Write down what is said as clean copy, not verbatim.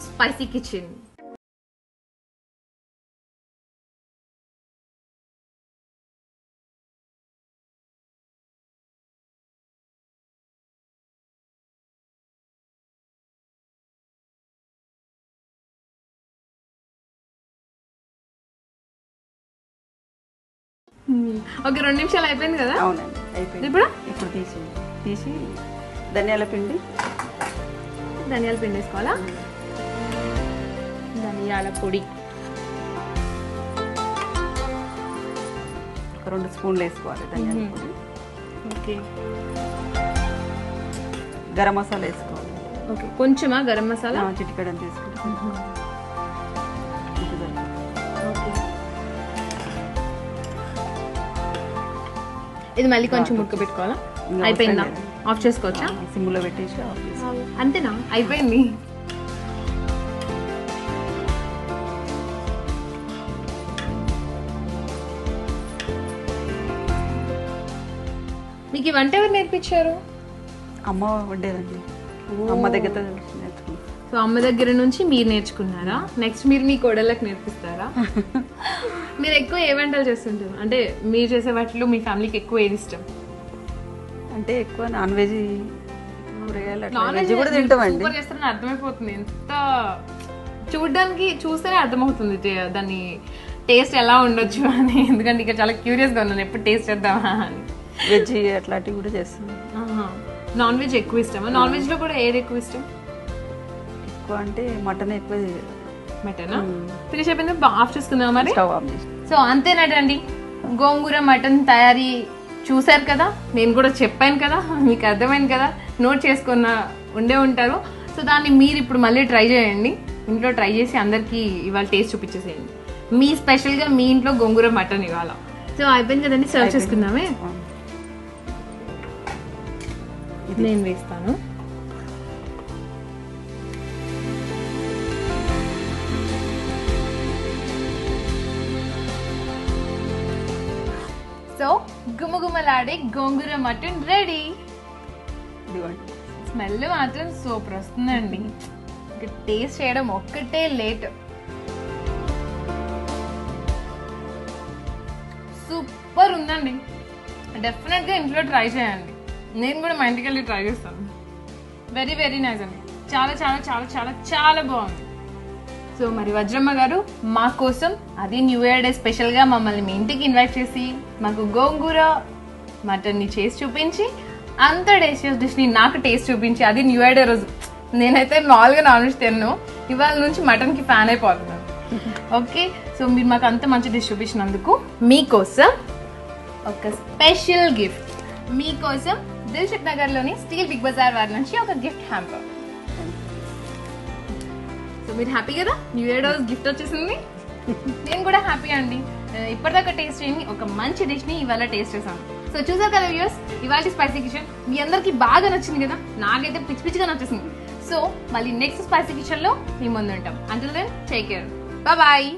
Spicy kitchen. ఒక 2 నిమిషాలు అయిపోయింది కదా? అవునండి, అయిపోయింది. ఇప్పుడు తీసి ధనియాల పిండి వేసుకోవాలా? ధనియాల పొడి ఒక 2 స్పూన్లు వేసుకోవాలి. ధనియాల పొడి. ఓకే. గరం మసాలా వేసుకోవాలి. ఓకే, కొంచెమా గరం మసాలా? చిటికెడని తీసుకుంటాం. ఇది మళ్ళీ కొంచెం ఉడకబెట్టుకోవాలా? అయిపోయిందా? ఆఫ్ చేసుకోవచ్చా? సిమ్లో పెట్టేసి ఆఫ్ చేసుకోవాలి. అంతేనా? అయిపోయింది. మీకు ఈ వంట ఎవరు నేర్పించారు? అమ్మ వండేదండి. అమ్మ దగ్గర నేర్చుకున్నాను. సో అమ్మ దగ్గర నుంచి మీరు నేర్చుకున్నారా? నెక్స్ట్ మీరు మీ కోడళ్ళకి నేర్పిస్తారా? మీరు ఎక్కువ ఏ వంటలు చేస్తుంటారు? అంటే మీరు చేసే వాటిలో మీ ఫ్యామిలీకి ఎక్కువ ఏది ఇష్టం? అంటే ఎక్కువ నాన్ వెజ్, కూరగాయలు కూడా తింటామండి. సూపర్ చేస్తారని అర్థమైపోతుంది. ఎంత చూడడానికి చూస్తేనే అర్థమవుతుంది దాన్ని టేస్ట్ ఎలా ఉండొచ్చు అని. ఎందుకంటే ఇక్కడ చాలా క్యూరియస్గా ఉన్నాను, ఎప్పుడు టేస్ట్ చేద్దామా అని. వెజ్ అట్లాంటివి కూడా చేస్తాను. నాన్ వెజ్ ఎక్కువ ఇష్టమా? నాన్ వెజ్ లో కూడా ఏది ఎక్కువ ఇష్టం? ఎక్కువ అంటే మటన్ ఎక్కువ. మటనా? ఫినిష్ అయిపోయింది, ఆఫ్ చేసుకుందాం మరి. సో అంతేనటండి, గోంగూర మటన్ తయారీ చూసారు కదా. నేను కూడా చెప్పాను కదా, మీకు అర్థమైంది కదా, నోట్ చేసుకున్న ఉండే ఉంటారు. సో దాన్ని మీరు ఇప్పుడు మళ్ళీ ట్రై చేయండి. ఇంట్లో ట్రై చేసి అందరికీ ఇవాళ టేస్ట్ చూపించేసేయండి. మీ స్పెషల్గా మీ ఇంట్లో గోంగూర మటన్ ఇవాళ. సో అయిపోయింది కదండి, సర్వ్ చేసుకుందామే. నేను వేస్తాను. సో గుమగుమలాడే గోంగూర మటన్ రెడీ. స్మెల్ మాత్రం సూపర్ వస్తుందండి. టేస్ట్ చేయడం ఒక్కటే లేట్. సూపర్ ఉందండి. డెఫినెట్గా ఇంట్లో ట్రై చేయండి. నేను కూడా మా ఇంటికి వెళ్ళి ట్రై చేస్తాను. వెరీ వెరీ నైస్ అండి. చాలా చాలా చాలా చాలా చాలా బాగుంది. సో మరి వజ్రమ్మ గారు మా కోసం, అది న్యూ ఇయర్ డే స్పెషల్గా మమ్మల్ని మీ ఇంటికి ఇన్వైట్ చేసి మాకు గోంగూర మటన్ని చేసి చూపించి, అంత టేస్టియస్ డిష్ని నాకు టేస్ట్ చూపించి, అది న్యూ ఇయర్ డే రోజు. నేనైతే మామూలుగా నాన్ వెజ్ తిన్నాను, ఇవాళ నుంచి మటన్కి ఫ్యాన్ అయిపోతున్నాను. ఓకే, సో మీరు మాకు అంత మంచి డిష్ చూపించినందుకు మీకోసం ఒక స్పెషల్ గిఫ్ట్. మీకోసం దిల్షుక్ నగర్లోని స్టీల్ బిగ్ బజార్ వారి నుంచి ఒక గిఫ్ట్ హ్యాంపర్. సో మీరు హ్యాపీ కదా, న్యూ ఇయర్ రోజు గిఫ్ట్ వచ్చేసింది. నేను కూడా హ్యాపీ అండి. ఇప్పటిదాకా టేస్ట్ చేయని ఒక మంచి డిష్ని ఇవాళ టేస్ట్ చేశాను. సో చూసారు కదా వ్యూయర్స్, ఇవాళ స్పైసీ కిచెన్ మీ అందరికి బాగా నచ్చింది కదా. నాకైతే పిచ్చి పిచ్చిగా నచ్చేసింది. సో మళ్ళీ నెక్స్ట్ స్పైసీ కిచెన్లో మీ ముందు ఉంటాం. Until then take care, bye.